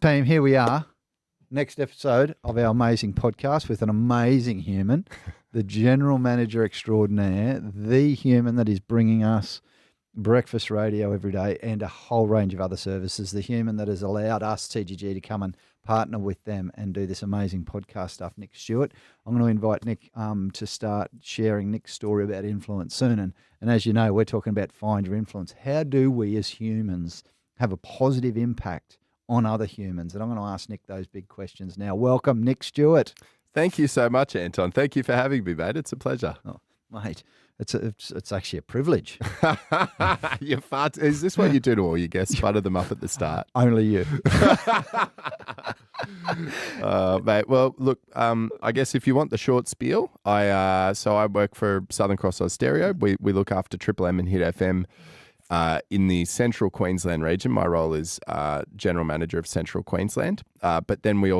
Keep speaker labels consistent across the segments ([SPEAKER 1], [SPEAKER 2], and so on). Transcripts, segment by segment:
[SPEAKER 1] Team, here we are. Next episode of our amazing podcast with an amazing human, the general manager extraordinaire, the human that is bringing us breakfast radio every day and a whole range of other services, the human that has allowed us, TGG, to come and partner with them and do this amazing podcast stuff, Nik Stuart. I'm going to invite Nik to start sharing Nik's story about influence soon. And as you know, we're talking about find your influence. How do we as humans have a positive impact on other humans? And I'm going to ask Nik those big questions now. Welcome, Nik Stuart.
[SPEAKER 2] Thank you so much, Anton. Thank you for having me, mate. It's a pleasure.
[SPEAKER 1] Oh, mate, it's actually a privilege.
[SPEAKER 2] You're far is this what you do to all your guests? Butter them up at the start?
[SPEAKER 1] Only you.
[SPEAKER 2] Mate, well, look, I guess if you want the short spiel, I work for Southern Cross Stereo. We look after Triple M and Hit FM. In the central Queensland region. My role is General Manager of Central Queensland. But then we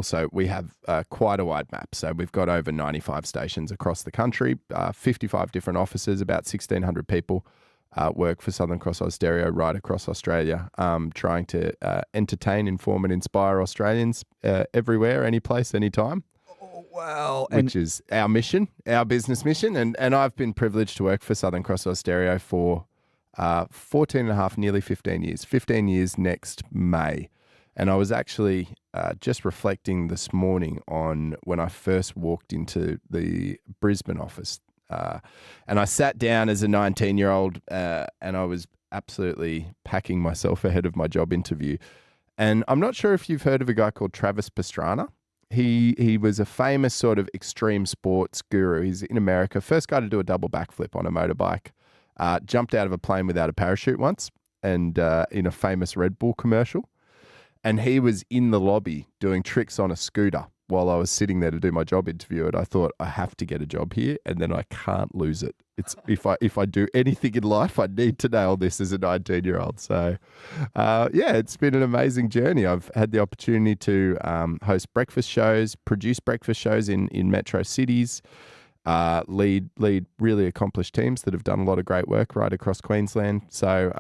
[SPEAKER 2] have quite a wide map. So we've got over 95 stations across the country, 55 different offices, about 1,600 people work for Southern Cross Stereo right across Australia, trying to entertain, inform and inspire Australians everywhere, any place, anytime.
[SPEAKER 1] Wow.
[SPEAKER 2] Which is our mission, our business mission. And I've been privileged to work for Southern Cross Stereo for 14 and a half, nearly 15 years. 15 years next May. And I was actually just reflecting this morning on when I first walked into the Brisbane office. And I sat down as a 19-year-old and I was absolutely packing myself ahead of my job interview. And I'm not sure if you've heard of a guy called Travis Pastrana. He was a famous sort of extreme sports guru. He's in America. First guy to do a double backflip on a motorbike. Jumped out of a plane without a parachute once and in a famous Red Bull commercial. And he was in the lobby doing tricks on a scooter while I was sitting there to do my job interview. And I thought, I have to get a job here and then I can't lose it. It's if I do anything in life, I need to nail this as a 19-year-old. So, it's been an amazing journey. I've had the opportunity to host breakfast shows, produce breakfast shows in metro cities, lead really accomplished teams that have done a lot of great work right across Queensland. So,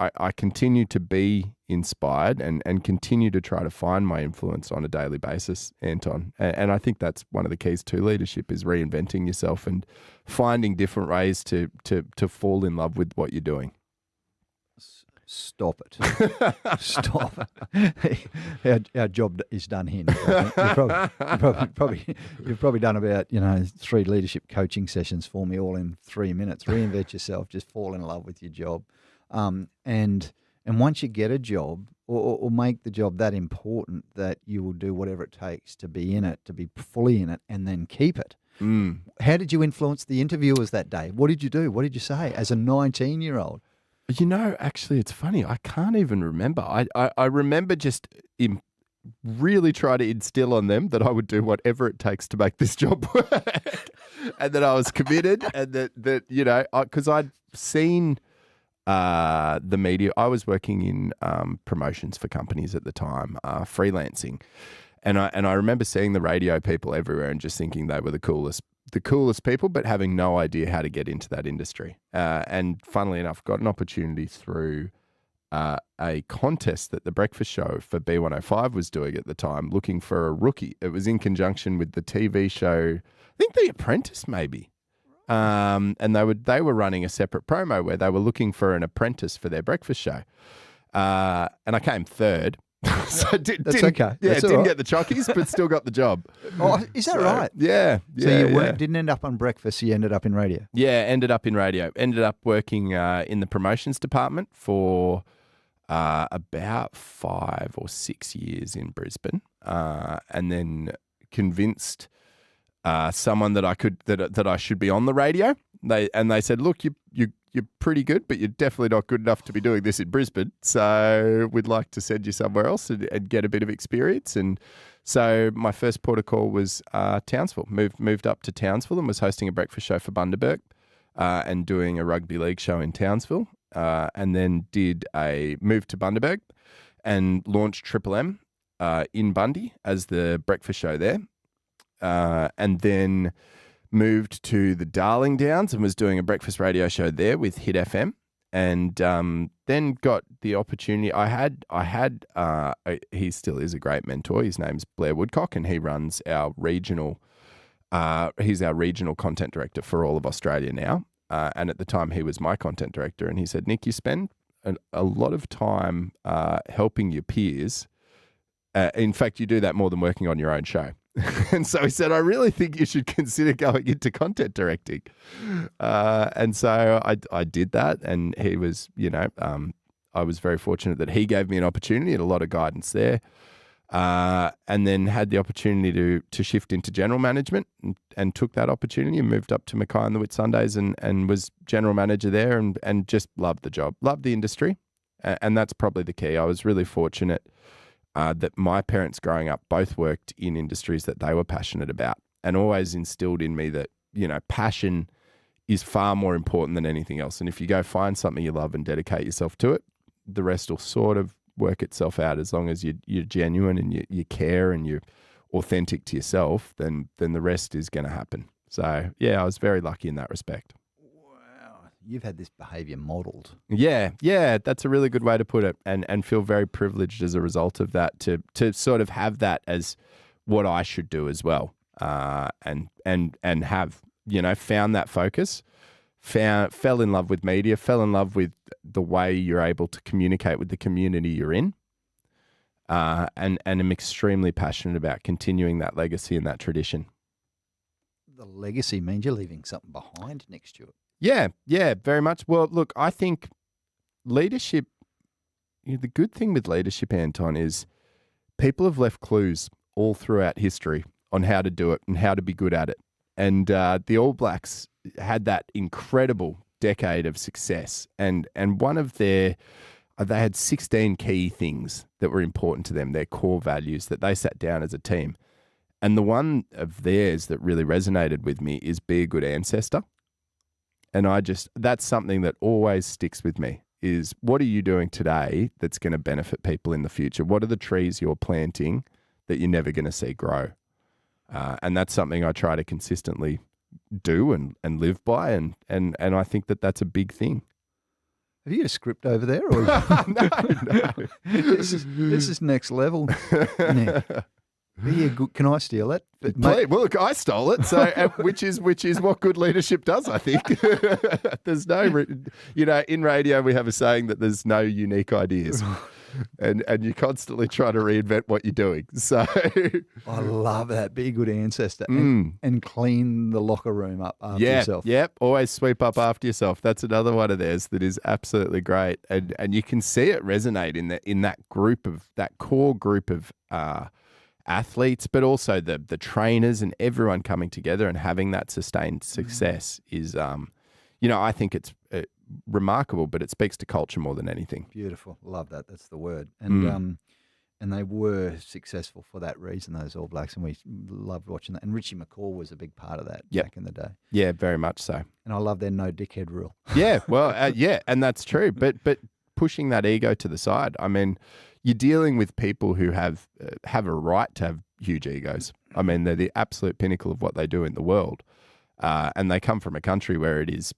[SPEAKER 2] I continue to be inspired and continue to try to find my influence on a daily basis, Anton. And I think that's one of the keys to leadership is reinventing yourself and finding different ways to fall in love with what you're doing.
[SPEAKER 1] Stop it. Stop it. Our job is done here. You've probably done about 3 leadership coaching sessions for me all in 3 minutes. Reinvent yourself, just fall in love with your job. And once you get a job or make the job that important that you will do whatever it takes to be in it, to be fully in it, and then keep it. How did you influence the interviewers that day? What did you do? What did you say as a 19-year-old?
[SPEAKER 2] Actually, it's funny. I can't even remember. I remember just really trying to instill on them that I would do whatever it takes to make this job work, and that I was committed, and that because I'd seen the media. I was working in promotions for companies at the time, freelancing, and I remember seeing the radio people everywhere and just thinking they were the coolest people, but having no idea how to get into that industry. And funnily enough, got an opportunity through a contest that the breakfast show for B105 was doing at the time, looking for a rookie. It was in conjunction with the TV show, I think The Apprentice maybe. And they were running a separate promo where they were looking for an apprentice for their breakfast show. And I came third. So
[SPEAKER 1] That's okay.
[SPEAKER 2] Yeah,
[SPEAKER 1] That's
[SPEAKER 2] didn't
[SPEAKER 1] right.
[SPEAKER 2] get the chockies, but still got the job.
[SPEAKER 1] Oh, is that right?
[SPEAKER 2] Yeah.
[SPEAKER 1] So you didn't end up on breakfast, you ended up in radio?
[SPEAKER 2] Yeah, ended up in radio. Ended up working in the promotions department for about 5 or 6 years in Brisbane, and then convinced someone that I should be on the radio. They said, look, you're pretty good, but you're definitely not good enough to be doing this in Brisbane. So we'd like to send you somewhere else and get a bit of experience. And so my first port of call was Townsville. Moved up to Townsville and was hosting a breakfast show for Bundaberg and doing a rugby league show in Townsville. And then moved to Bundaberg and launched Triple M in Bundy as the breakfast show there. And then moved to the Darling Downs and was doing a breakfast radio show there with Hit FM. and then got the opportunity. He still is a great mentor. His name's Blair Woodcock, and he runs our regional. He's our regional content director for all of Australia now. And at the time, he was my content director, and he said, "Nick, you spend a lot of time helping your peers. In fact, you do that more than working on your own show." And so he said, "I really think you should consider going into content directing." And so I did that, and he was, I was very fortunate that he gave me an opportunity and a lot of guidance there. And then had the opportunity to shift into general management and took that opportunity and moved up to Mackay on the Whitsundays and was general manager there and just loved the job, loved the industry. And that's probably the key. I was really fortunate that my parents growing up both worked in industries that they were passionate about and always instilled in me that, passion is far more important than anything else. And if you go find something you love and dedicate yourself to it, the rest will sort of work itself out. As long as you're genuine and you care and you're authentic to yourself, then the rest is going to happen. So, yeah, I was very lucky in that respect.
[SPEAKER 1] Wow. You've had this behavior modeled.
[SPEAKER 2] Yeah, that's a really good way to put it, and feel very privileged as a result of that to sort of have that as what I should do as well, and have, found that focus, fell in love with media, fell in love with the way you're able to communicate with the community you're in, and am extremely passionate about continuing that legacy and that tradition.
[SPEAKER 1] The legacy means you're leaving something behind, Nik Stuart.
[SPEAKER 2] Yeah, very much. Well, look, I think leadership, the good thing with leadership, Anton, is people have left clues all throughout history on how to do it and how to be good at it. And the All Blacks had that incredible decade of success. And one of they had 16 key things that were important to them, their core values that they sat down as a team. And the one of theirs that really resonated with me is be a good ancestor. And that's something that always sticks with me, is what are you doing today that's going to benefit people in the future? What are the trees you're planting that you're never going to see grow? And that's something I try to consistently do and live by. And I think that that's a big thing.
[SPEAKER 1] Have you got a script over there? Or
[SPEAKER 2] No.
[SPEAKER 1] This is next level. Nick. Be a good, can I steal it?
[SPEAKER 2] Well, look, I stole it, so which is what good leadership does, I think. There's no, in radio we have a saying that there's no unique ideas, and you constantly try to reinvent what you're doing. So
[SPEAKER 1] I love that. Be a good ancestor and clean the locker room up after yourself.
[SPEAKER 2] Yep, always sweep up after yourself. That's another one of theirs that is absolutely great, and you can see it resonate in that core group of athletes, but also the trainers and everyone coming together and having that sustained success is, I think it's remarkable, but it speaks to culture more than anything.
[SPEAKER 1] Beautiful. Love that. That's the word. And they were successful for that reason, those All Blacks, and we loved watching that. And Richie McCaw was a big part of that back in the day.
[SPEAKER 2] Yeah, very much so.
[SPEAKER 1] And I love their no dickhead rule.
[SPEAKER 2] Yeah, well, and that's true. But pushing that ego to the side. I mean, you're dealing with people who have a right to have huge egos. I mean, they're the absolute pinnacle of what they do in the world. And they come from a country where it is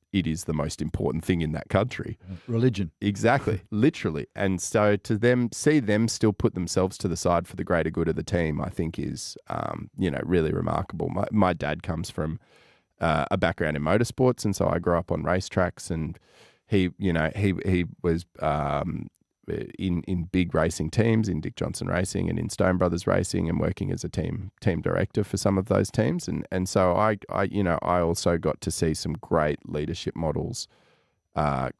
[SPEAKER 2] the most important thing in that country.
[SPEAKER 1] Religion.
[SPEAKER 2] Exactly, literally. And so to see them still put themselves to the side for the greater good of the team, I think is, really remarkable. My dad comes from a background in motorsports, and so I grew up on racetracks, and he was in big racing teams, in Dick Johnson Racing and in Stone Brothers Racing, and working as a team director for some of those teams. And so I also got to see some great leadership models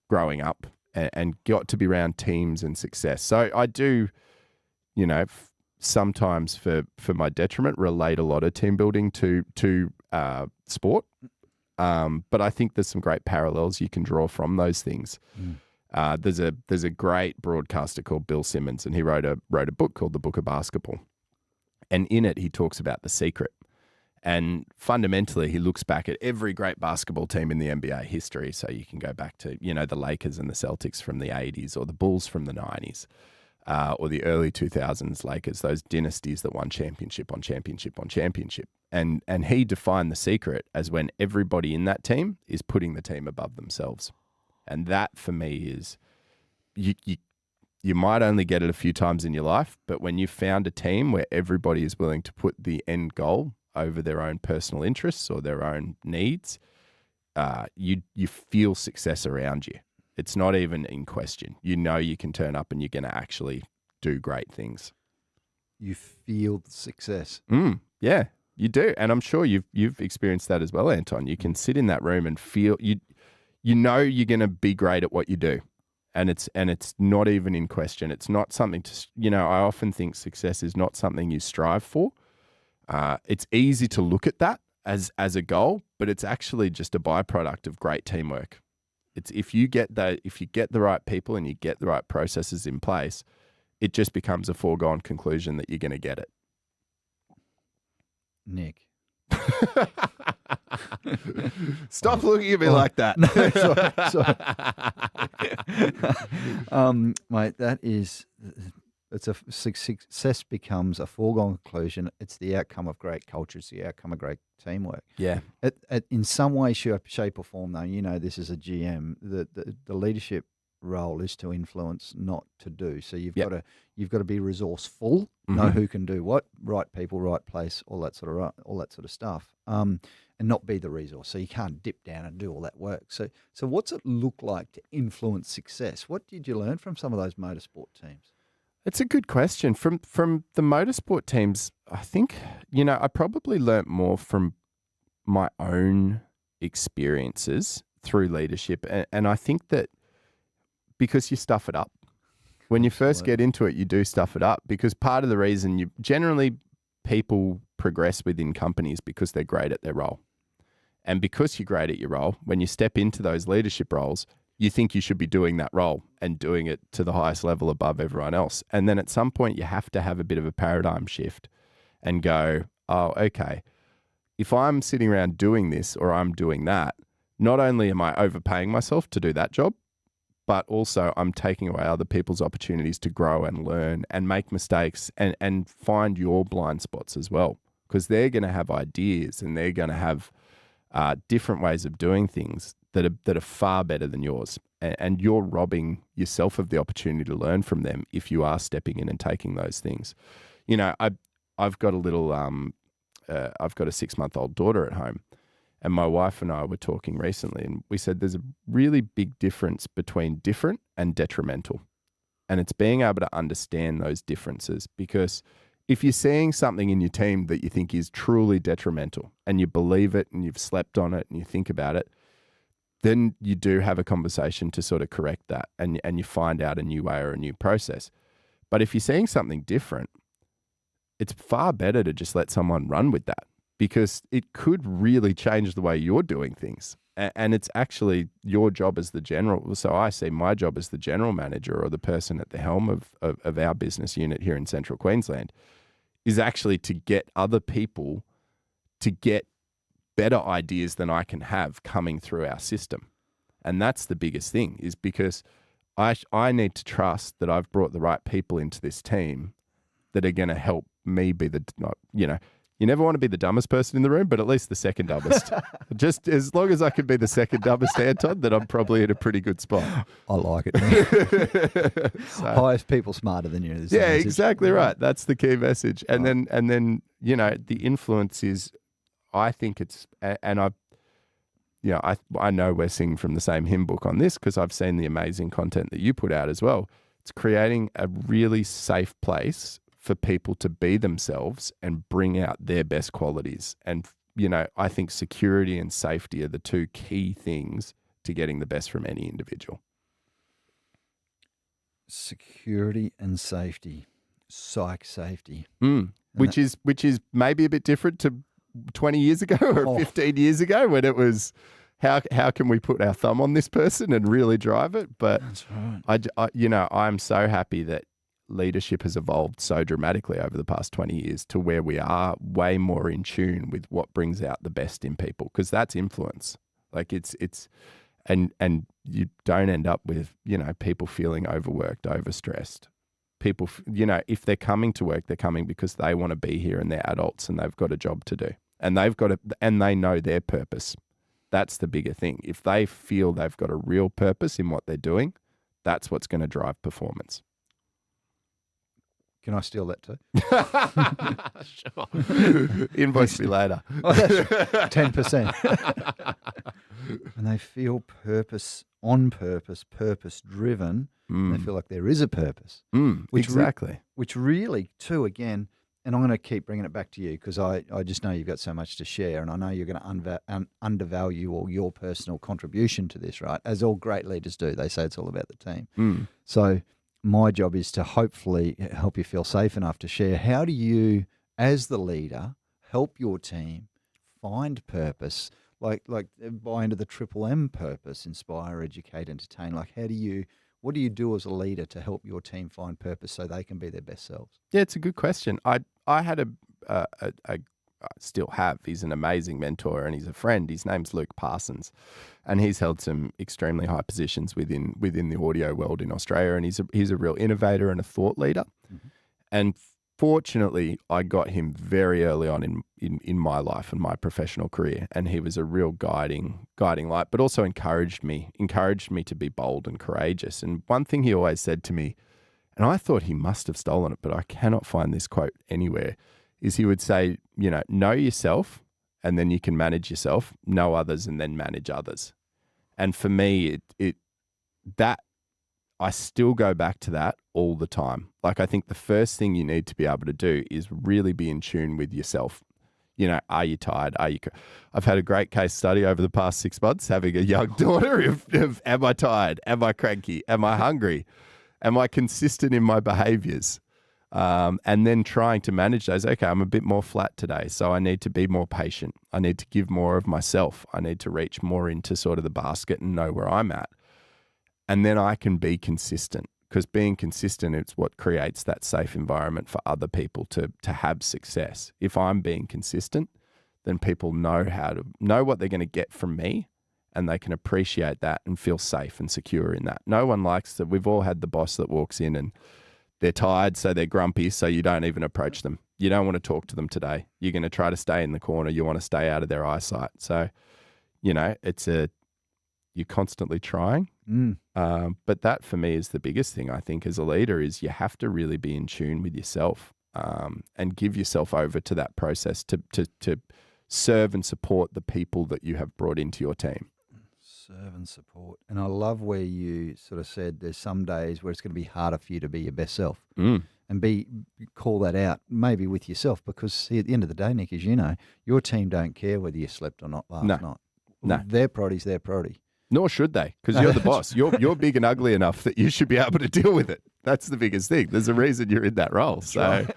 [SPEAKER 2] growing up and got to be around teams and success. So I do, sometimes for my detriment, relate a lot of team building to sport. But I think there's some great parallels you can draw from those things. There's a great broadcaster called Bill Simmons, and he wrote a book called The Book of Basketball. And in it, he talks about the secret. And fundamentally, he looks back at every great basketball team in the NBA history. So you can go back to, the Lakers and the Celtics from the 80s, or the Bulls from the 90s, or the early 2000s Lakers, those dynasties that won championship on championship on championship. And he defined the secret as when everybody in that team is putting the team above themselves. And that for me is you might only get it a few times in your life, but when you've found a team where everybody is willing to put the end goal over their own personal interests or their own needs, you feel success around you. It's not even in question. You know you can turn up and you're going to actually do great things.
[SPEAKER 1] You feel the success.
[SPEAKER 2] Yeah, you do. And I'm sure you've experienced that as well, Anton. You can sit in that room and feel you know you're going to be great at what you do. And it's not even in question. It's not something to, I often think success is not something you strive for. It's easy to look at that as a goal, but it's actually just a byproduct of great teamwork. It's if you get the right people and you get the right processes in place, it just becomes a foregone conclusion that you're going to get it.
[SPEAKER 1] Nick.
[SPEAKER 2] Stop looking at me like that.
[SPEAKER 1] No, sorry. Mate, that is, it's a success becomes a foregone conclusion. It's the outcome of great culture. It's the outcome of great teamwork.
[SPEAKER 2] Yeah.
[SPEAKER 1] In some way, shape or form, though, this is a GM. The leadership role is to influence, not to do. So you've got to be resourceful, know who can do what, right people, right place, all that sort of stuff. And not be the resource. So you can't dip down and do all that work. So what's it look like to influence success? What did you learn from some of those motorsport teams?
[SPEAKER 2] It's a good question. From the motorsport teams, I think, I probably learnt more from my own experiences through leadership. And I think that because you stuff it up. When you first get into it, you do stuff it up, because part of the reason people progress within companies because they're great at their role. And because you're great at your role, when you step into those leadership roles, you think you should be doing that role and doing it to the highest level above everyone else. And then at some point you have to have a bit of a paradigm shift and go, oh, okay, if I'm sitting around doing this or I'm doing that, not only am I overpaying myself to do that job, but also I'm taking away other people's opportunities to grow and learn and make mistakes and find your blind spots as well, because they're going to have ideas and they're going to have different ways of doing things that are far better than yours. And you're robbing yourself of the opportunity to learn from them if you are stepping in and taking those things. I've got a little, I've got a 6-month-old daughter at home. And my wife and I were talking recently, and we said there's a really big difference between different and detrimental. And it's being able to understand those differences, because if you're seeing something in your team that you think is truly detrimental and you believe it and you've slept on it and you think about it, then you do have a conversation to sort of correct that and you find out a new way or a new process. But if you're seeing something different, it's far better to just let someone run with that, because it could really change the way you're doing things. And it's actually your job as the general. So I see my job as the general manager or the person at the helm of our business unit here in Central Queensland is actually to get other people to get better ideas than I can have coming through our system. And that's the biggest thing, is because I need to trust that I've brought the right people into this team that are going to help me be you never want to be the dumbest person in the room, but at least the second dumbest. Just as long as I can be the second dumbest, Anton, then I'm probably in a pretty good spot.
[SPEAKER 1] I like it. Highest people smarter than you.
[SPEAKER 2] Yeah, exactly right. That's the key message. And then the influence is, I think it's, and I know we're singing from the same hymn book on this, because I've seen the amazing content that you put out as well. It's creating a really safe place for people to be themselves and bring out their best qualities. And, I think security and safety are the two key things to getting the best from any individual.
[SPEAKER 1] Security and safety, psych safety.
[SPEAKER 2] Which is maybe a bit different to 20 years ago or 15 years ago, when it was, how can we put our thumb on this person and really drive it? But
[SPEAKER 1] that's right.
[SPEAKER 2] I'm so happy that leadership has evolved so dramatically over the past 20 years to where we are way more in tune with what brings out the best in people, because that's influence. Like it's and you don't end up with, people feeling overworked, overstressed. People, if they're coming to work, they're coming because they want to be here and they're adults and they've got a job to do, and they know their purpose. That's the bigger thing. If they feel they've got a real purpose in what they're doing, that's what's going to drive performance.
[SPEAKER 1] Can I steal that too?
[SPEAKER 2] Sure. Invoice me later.
[SPEAKER 1] Oh, that's 10%. And they feel purpose driven. They feel like there is a purpose.
[SPEAKER 2] Exactly.
[SPEAKER 1] Which really, too, again, and I'm going to keep bringing it back to you because I just know you've got so much to share, and I know you're going to undervalue all your personal contribution to this, right? As all great leaders do. They say it's all about the team. So my job is to hopefully help you feel safe enough to share. How do you, as the leader, help your team find purpose? Like buy into the triple M purpose: inspire, educate, entertain. Like, what do you do as a leader to help your team find purpose so they can be their best selves?
[SPEAKER 2] Yeah, it's a good question. I had I still have. He's an amazing mentor and he's a friend. His name's Luke Parsons, and he's held some extremely high positions within the audio world in Australia. And he's a real innovator and a thought leader. And fortunately, I got him very early on in my life and my professional career, and he was a real guiding light, but also encouraged me to be bold and courageous. And one thing he always said to me, and I thought he must have stolen it, but I cannot find this quote anywhere, is he would say, know yourself and then you can manage yourself, know others and then manage others. And for me, that I still go back to that all the time. Like, I think the first thing you need to be able to do is really be in tune with yourself. Are you tired? I've had a great case study over the past 6 months, having a young daughter of am I tired? Am I cranky? Am I hungry? Am I consistent in my behaviors? And then trying to manage those. Okay, I'm a bit more flat today, so I need to be more patient. I need to give more of myself. I need to reach more into sort of the basket and know where I'm at. And then I can be consistent, because being consistent is what creates that safe environment for other people to have success. If I'm being consistent, then people know what they're going to get from me, and they can appreciate that and feel safe and secure in that. No one likes that. We've all had the boss that walks in and they're tired, so they're grumpy, so you don't even approach them. You don't want to talk to them today. You're going to try to stay in the corner. You want to stay out of their eyesight. So, you're constantly trying. But that for me is the biggest thing, I think, as a leader, is you have to really be in tune with yourself, and give yourself over to that process to serve and support the people that you have brought into your team.
[SPEAKER 1] Serve and support. And I love where you sort of said there's some days where it's going to be harder for you to be your best self, and call that out maybe with yourself, because at the end of the day, Nick, as you know, your team don't care whether you slept or not last night.
[SPEAKER 2] No.
[SPEAKER 1] Their priority's their priority.
[SPEAKER 2] Nor should they, because you're the boss. You're big and ugly enough that you should be able to deal with it. That's the biggest thing. There's a reason you're in that role.
[SPEAKER 1] That's
[SPEAKER 2] so,
[SPEAKER 1] right.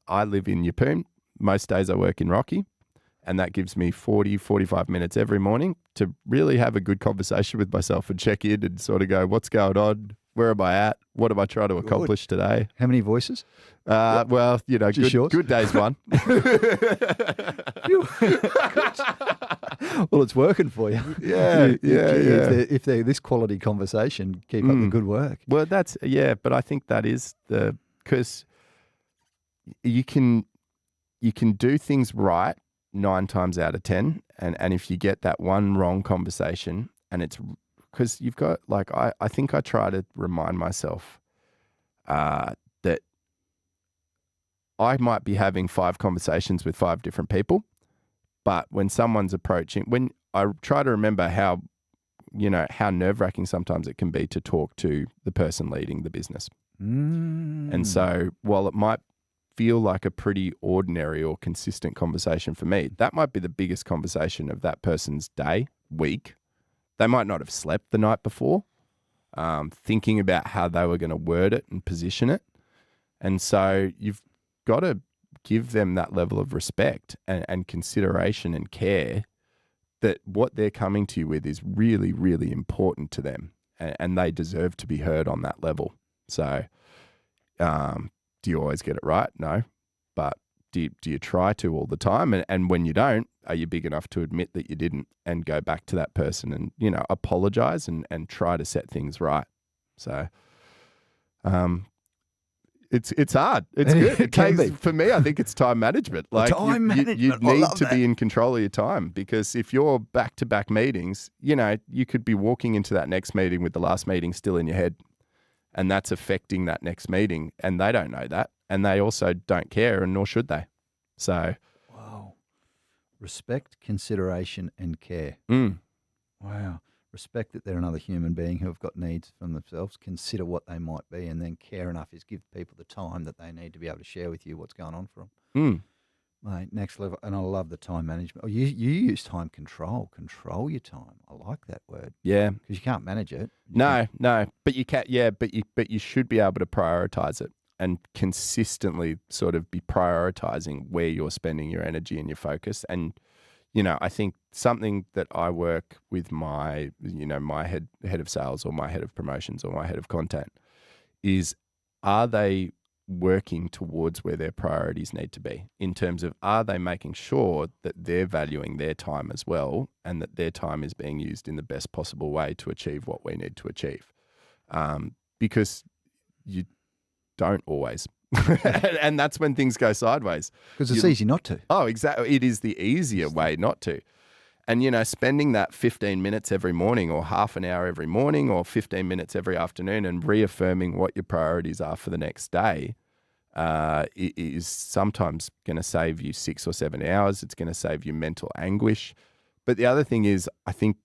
[SPEAKER 2] I live in Yeppoon. Most days I work in Rocky, and that gives me 40, 45 minutes every morning to really have a good conversation with myself and check in and sort of go, what's going on? Where am I at? What am I trying to accomplish today?
[SPEAKER 1] How many voices?
[SPEAKER 2] Well, good day's one.
[SPEAKER 1] Well, it's working for you.
[SPEAKER 2] Yeah.
[SPEAKER 1] If they're this quality conversation, keep up the good work.
[SPEAKER 2] Well, but I think that is because you can do things right 9 times out of 10. And if you get that one wrong conversation, and it's because you've got, I think I try to remind myself that I might be having 5 conversations with 5 different people, but when someone's approaching, when I try to remember how nerve-wracking sometimes it can be to talk to the person leading the business. And so while it might feel like a pretty ordinary or consistent conversation for me, that might be the biggest conversation of that person's day, week. They might not have slept the night before, thinking about how they were going to word it and position it. And so you've got to give them that level of respect and consideration and care, that what they're coming to you with is really, really important to them, and they deserve to be heard on that level. So do you always get it right? No. But do you try to all the time? And when you don't, are you big enough to admit that you didn't and go back to that person and, apologize and try to set things right? So It's hard. It's good.
[SPEAKER 1] It can be.
[SPEAKER 2] For me, I think it's time management. Like
[SPEAKER 1] Time management.
[SPEAKER 2] you
[SPEAKER 1] I
[SPEAKER 2] need
[SPEAKER 1] love
[SPEAKER 2] to
[SPEAKER 1] that.
[SPEAKER 2] be in control of your time, because if you're back-to-back meetings, you could be walking into that next meeting with the last meeting still in your head, and that's affecting that next meeting, and they don't know that, and they also don't care, and nor should they. So,
[SPEAKER 1] Wow. Respect, consideration, and care. Wow. Respect that they're another human being who have got needs from themselves. Consider what they might be, and then care enough is give people the time that they need to be able to share with you what's going on for them. Mate, next level. And I love the time management. Oh, you use time control. Control your time. I like that word.
[SPEAKER 2] yeah.
[SPEAKER 1] Because you can't manage it.
[SPEAKER 2] No, but you can't. Yeah, but you should be able to prioritize it and consistently sort of be prioritizing where you're spending your energy and your focus. And I think something that I work with my my head of sales or my head of promotions or my head of content is, are they working towards where their priorities need to be, in terms of, are they making sure that they're valuing their time as well, and that their time is being used in the best possible way to achieve what we need to achieve? Because you don't always. And that's when things go sideways.
[SPEAKER 1] Because it's easy not to.
[SPEAKER 2] Oh, exactly. It is the easier way not to. And, spending that 15 minutes every morning, or half an hour every morning, or 15 minutes every afternoon, and reaffirming what your priorities are for the next day, is sometimes going to save you 6 or 7 hours. It's going to save you mental anguish. But the other thing is, I think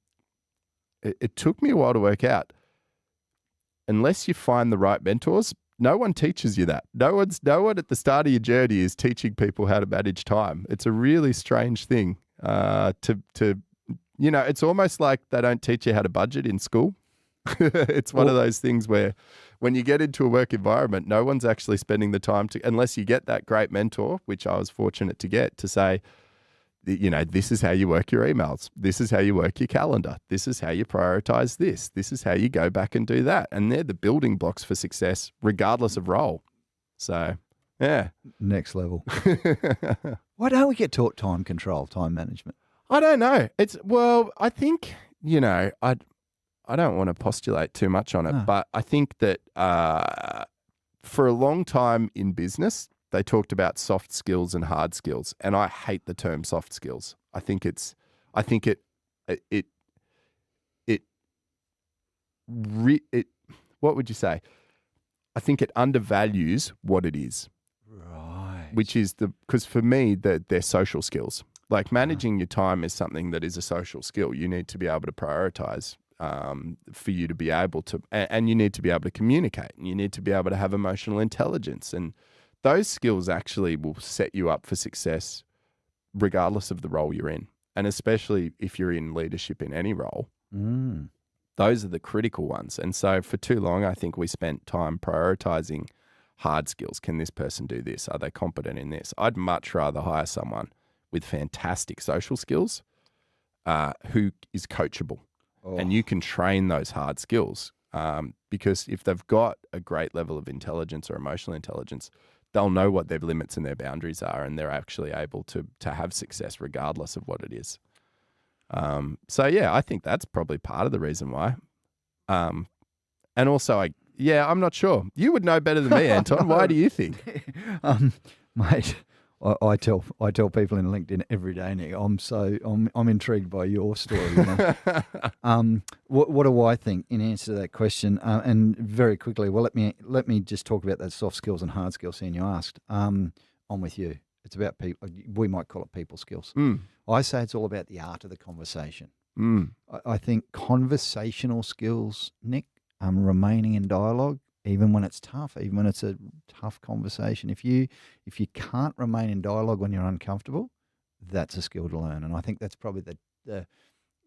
[SPEAKER 2] it took me a while to work out, unless you find the right mentors, no one teaches you that. No one at the start of your journey is teaching people how to manage time. It's a really strange thing. It's almost like they don't teach you how to budget in school. It's one of those things where, when you get into a work environment, no one's actually spending the time to, unless you get that great mentor, which I was fortunate to get, to say, this is how you work your emails. This is how you work your calendar. This is how you prioritize this. This is how you go back and do that. And they're the building blocks for success, regardless of role. So, yeah.
[SPEAKER 1] Next level. Why don't we get taught time control, time management?
[SPEAKER 2] I don't know. I think, I don't want to postulate too much on it, but I think that for a long time in business, they talked about soft skills and hard skills, and I hate the term soft skills. I think it what would you say? I think it undervalues what it is.
[SPEAKER 1] Right.
[SPEAKER 2] Which is because for me, they're social skills. Like, managing your time is something that is a social skill. You need to be able to prioritize for you to be able to, and you need to be able to communicate, and you need to be able to have emotional intelligence. And those skills actually will set you up for success regardless of the role you're in. And especially if you're in leadership in any role, those are the critical ones. And so for too long, I think we spent time prioritizing hard skills. Can this person do this? Are they competent in this? I'd much rather hire someone with fantastic social skills who is coachable. And you can train those hard skills because if they've got a great level of intelligence or emotional intelligence, they'll know what their limits and their boundaries are, and they're actually able to have success regardless of what it is. So, yeah, I think that's probably part of the reason why. And also, I'm not sure. You would know better than me, Anton. Why do you think?
[SPEAKER 1] Mate, I tell people in LinkedIn every day, Nick, I'm intrigued by your story. What do I think in answer to that question? And very quickly, well, let me just talk about those soft skills and hard skills. Seeing you asked, I'm with you. It's about people. We might call it people skills. I say it's all about the art of the conversation. I think conversational skills, Nick, remaining in dialogue, even when it's tough, even when it's a tough conversation. If you can't remain in dialogue when you're uncomfortable, that's a skill to learn. And I think that's probably the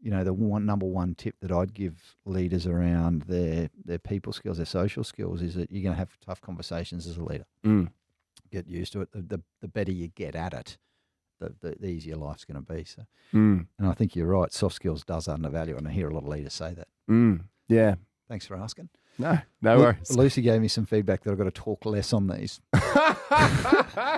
[SPEAKER 1] number one tip that I'd give leaders around their people skills, their social skills, is that you're going to have tough conversations as a leader. Get used to it. The better you get at it, the easier life's going to be. So, and I think you're right. Soft skills does undervalue, and I hear a lot of leaders say that.
[SPEAKER 2] Yeah.
[SPEAKER 1] Thanks for asking.
[SPEAKER 2] No worries.
[SPEAKER 1] Lucy gave me some feedback that I've got to talk less on these.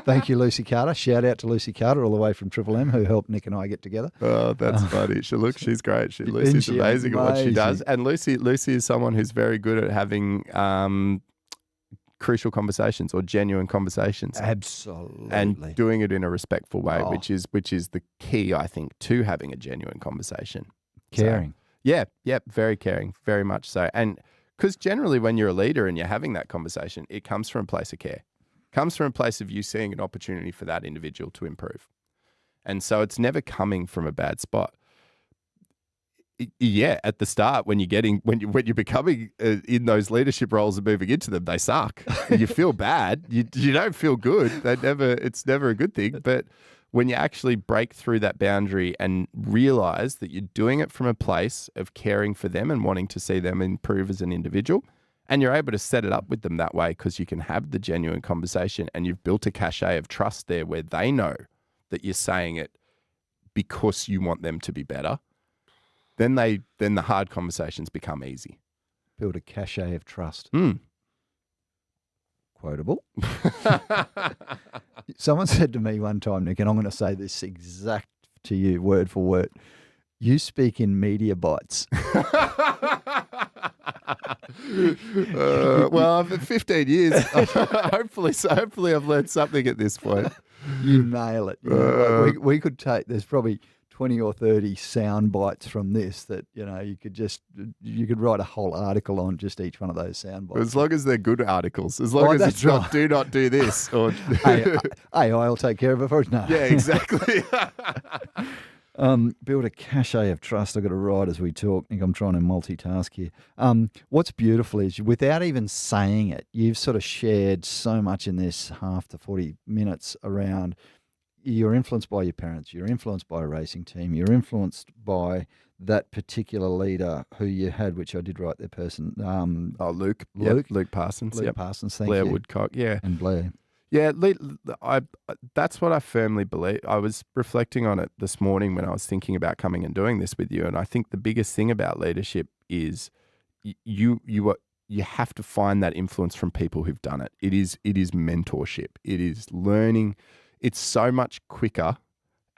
[SPEAKER 1] Thank you, Lucy Carter. Shout out to Lucy Carter all the way from Triple M, who helped Nick and I get together.
[SPEAKER 2] Oh, that's funny. She's great. Lucy's amazing at what she does. And Lucy is someone who's very good at having crucial conversations or genuine conversations.
[SPEAKER 1] Absolutely.
[SPEAKER 2] And doing it in a respectful way,
[SPEAKER 1] Oh.
[SPEAKER 2] which is the key, I think, to having a genuine conversation.
[SPEAKER 1] Caring.
[SPEAKER 2] So, very caring, very much so. And because generally when you're a leader and you're having that conversation, it comes from a place of care. It comes from a place of you seeing an opportunity for that individual to improve. And so it's never coming from a bad spot. Yeah, at the start, when you're becoming in those leadership roles and moving into them, they suck. You feel bad. You don't feel good. It's never a good thing. But when you actually break through that boundary and realize that you're doing it from a place of caring for them and wanting to see them improve as an individual, and you're able to set it up with them that way because you can have the genuine conversation and you've built a cachet of trust there where they know that you're saying it because you want them to be better. Then the hard conversations become easy.
[SPEAKER 1] Build a cachet of trust.
[SPEAKER 2] Mm.
[SPEAKER 1] Quotable. Someone said to me one time, Nick, and I'm going to say this exact to you, word for word. You speak in media bites.
[SPEAKER 2] Well, I've been 15 years. Hopefully I've learned something at this point.
[SPEAKER 1] You nail it. You know, like we could take, there's probably 20 or 30 sound bites from this that, you could write a whole article on just each one of those sound bites.
[SPEAKER 2] As long as they're good articles. As long as it's not, do not do this. Or
[SPEAKER 1] hey, I'll take care of it first. No.
[SPEAKER 2] Yeah, exactly.
[SPEAKER 1] Build a cachet of trust. I've got to write as we talk. Nick, I'm trying to multitask here. What's beautiful is without even saying it, you've sort of shared so much in this half to 40 minutes around you're influenced by your parents, you're influenced by a racing team, you're influenced by that particular leader who you had, which I did write their person.
[SPEAKER 2] Luke.
[SPEAKER 1] Luke.
[SPEAKER 2] Yep. Luke Parsons.
[SPEAKER 1] Luke Parsons, thank
[SPEAKER 2] Blair
[SPEAKER 1] you.
[SPEAKER 2] Woodcock, yeah.
[SPEAKER 1] And Blair.
[SPEAKER 2] Yeah, that's what I firmly believe. I was reflecting on it this morning when I was thinking about coming and doing this with you, and I think the biggest thing about leadership is you have to find that influence from people who've done it. It is mentorship. It is learning. It's so much quicker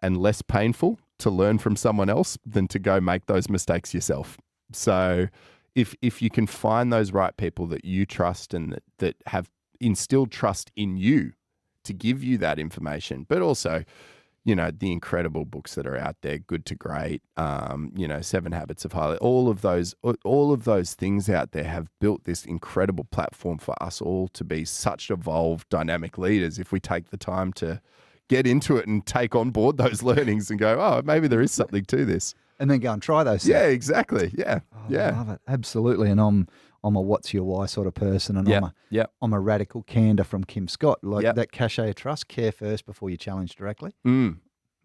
[SPEAKER 2] and less painful to learn from someone else than to go make those mistakes yourself. So if you can find those right people that you trust and that have instilled trust in you to give you that information, but also, the incredible books that are out there, Good to Great, 7 Habits of Highly, all of those things out there have built this incredible platform for us all to be such evolved, dynamic leaders if we take the time to get into it and take on board those learnings and go, oh, maybe there is something to this.
[SPEAKER 1] And then go and try those things.
[SPEAKER 2] Yeah, exactly. Yeah.
[SPEAKER 1] I love it. Absolutely. And I'm a what's your why sort of person, and I'm a radical candor from Kim Scott. That cachet of trust, care first before you challenge directly.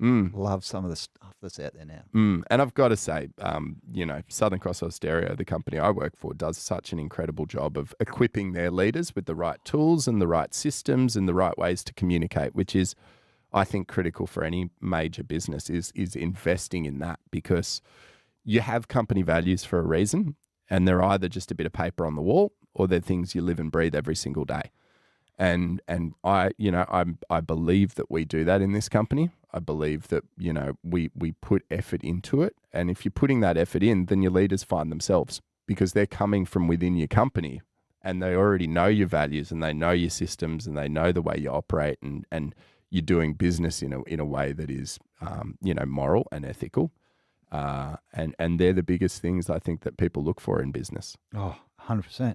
[SPEAKER 1] Love some of the stuff that's out there now.
[SPEAKER 2] And I've got to say, Southern Cross Austereo, the company I work for, does such an incredible job of equipping their leaders with the right tools and the right systems and the right ways to communicate, which is, I think, critical for any major business is investing in that, because you have company values for a reason, and they're either just a bit of paper on the wall or they're things you live and breathe every single day. And I believe that we do that in this company. I believe that, we put effort into it. And if you're putting that effort in, then your leaders find themselves, because they're coming from within your company and they already know your values and they know your systems and they know the way you operate, and you're doing business in a way that is, moral and ethical. And they're the biggest things I think that people look for in business.
[SPEAKER 1] Oh, 100%.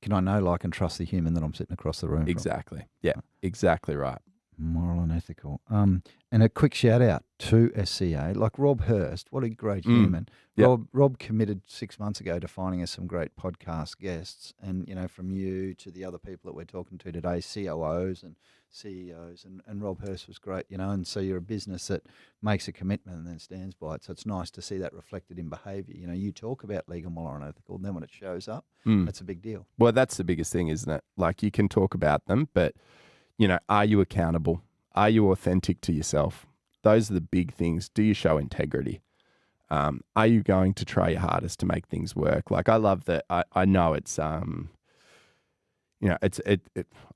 [SPEAKER 1] Can I know, like, and trust the human that I'm sitting across the room
[SPEAKER 2] Exactly. From? Yeah, exactly right.
[SPEAKER 1] Moral and ethical. And a quick shout out to SCA, like Rob Hurst. What a great human.
[SPEAKER 2] Yep.
[SPEAKER 1] Rob committed 6 months ago to finding us some great podcast guests, and from you to the other people that we're talking to today, COOs and CEOs, and Rob Hurst was great, and so you're a business that makes a commitment and then stands by it. So it's nice to see that reflected in behaviour. You talk about legal, moral and ethical, and then when it shows up, that's a big deal.
[SPEAKER 2] Well, that's the biggest thing, isn't it? Like, you can talk about them, but are you accountable? Are you authentic to yourself? Those are the big things. Do you show integrity? Are you going to try your hardest to make things work? Like, I love that. I know it's, I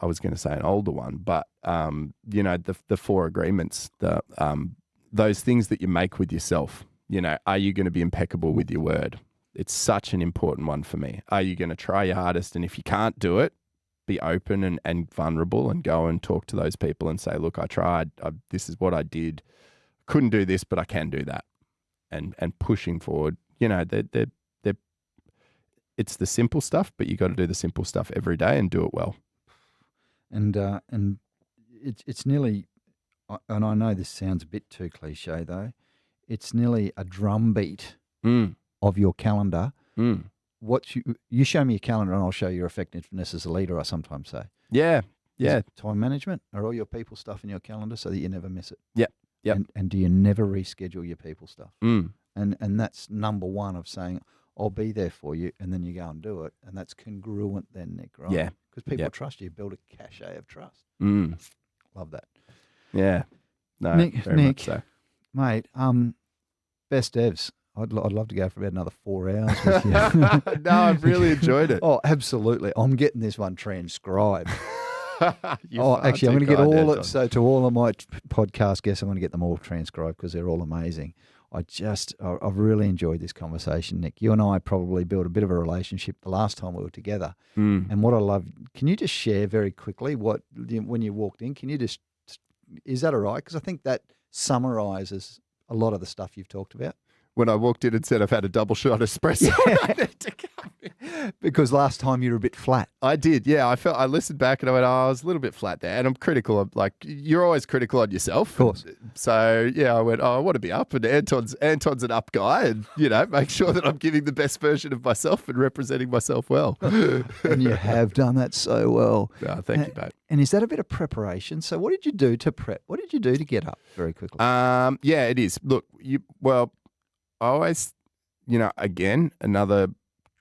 [SPEAKER 2] was going to say an older one, but, the 4 agreements, those things that you make with yourself, are you going to be impeccable with your word? It's such an important one for me. Are you going to try your hardest? And if you can't do it, be open and vulnerable and go and talk to those people and say, look, I tried, this is what I did. Couldn't do this, but I can do that. And pushing forward, it's the simple stuff, but you got to do the simple stuff every day and do it well.
[SPEAKER 1] And it's nearly, and I know this sounds a bit too cliche though, it's nearly a drumbeat of your calendar. What you show me your calendar and I'll show your effectiveness as a leader, I sometimes say.
[SPEAKER 2] Yeah.
[SPEAKER 1] Time management, are all your people stuff in your calendar so that you never miss it?
[SPEAKER 2] Yep.
[SPEAKER 1] And do you never reschedule your people stuff? And that's number one of saying, I'll be there for you, and then you go and do it. And that's congruent then, Nick, right?
[SPEAKER 2] Yeah.
[SPEAKER 1] Because people trust you. Build a cachet of trust. Love that.
[SPEAKER 2] Yeah. No,
[SPEAKER 1] Nick,
[SPEAKER 2] very much so.
[SPEAKER 1] Mate, best devs. I'd love to go for about another 4 hours with you.
[SPEAKER 2] No, I've really enjoyed it.
[SPEAKER 1] Oh, absolutely. I'm getting this one transcribed. Actually, I'm going to get all it. So to all of my podcast guests, I'm going to get them all transcribed because they're all amazing. I've really enjoyed this conversation, Nick. You and I probably built a bit of a relationship the last time we were together. And what I love, can you just share very quickly when you walked in, is that all right? Because I think that summarizes a lot of the stuff you've talked about.
[SPEAKER 2] When I walked in and said I've had a double shot espresso, I need to come in.
[SPEAKER 1] Because last time you were a bit flat.
[SPEAKER 2] I did, yeah. I listened back and I went, I was a little bit flat there. And I'm critical of, you're always critical on yourself.
[SPEAKER 1] Of course.
[SPEAKER 2] So, yeah, I went, I want to be up. And Anton's an up guy and, make sure that I'm giving the best version of myself and representing myself well.
[SPEAKER 1] And you have done that so well.
[SPEAKER 2] Oh, thank you, mate.
[SPEAKER 1] And is that a bit of preparation? So what did you do to prep? What did you do to get up very quickly?
[SPEAKER 2] Yeah, it is. Look, I always, again, another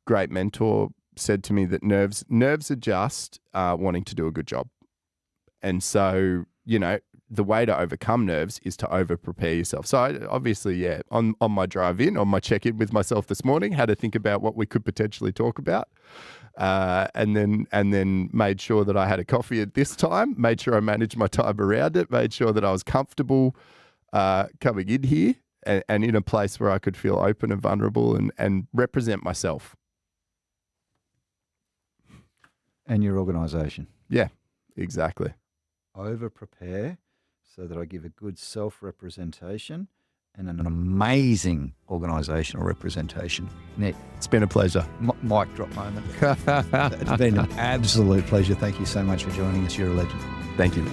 [SPEAKER 2] great mentor said to me that nerves are just wanting to do a good job. And so, the way to overcome nerves is to over-prepare yourself. So I, obviously, on my drive in, on my check-in with myself this morning, had to think about what we could potentially talk about. And then made sure that I had a coffee at this time, made sure I managed my time around it, made sure that I was comfortable coming in here. And in a place where I could feel open and vulnerable and represent myself.
[SPEAKER 1] And your organisation.
[SPEAKER 2] Yeah, exactly.
[SPEAKER 1] Over-prepare so that I give a good self-representation and an amazing organisational representation. Nick.
[SPEAKER 2] It's been a pleasure.
[SPEAKER 1] Mic drop moment. It's been an absolute pleasure. Thank you so much for joining us. You're a legend.
[SPEAKER 2] Thank you.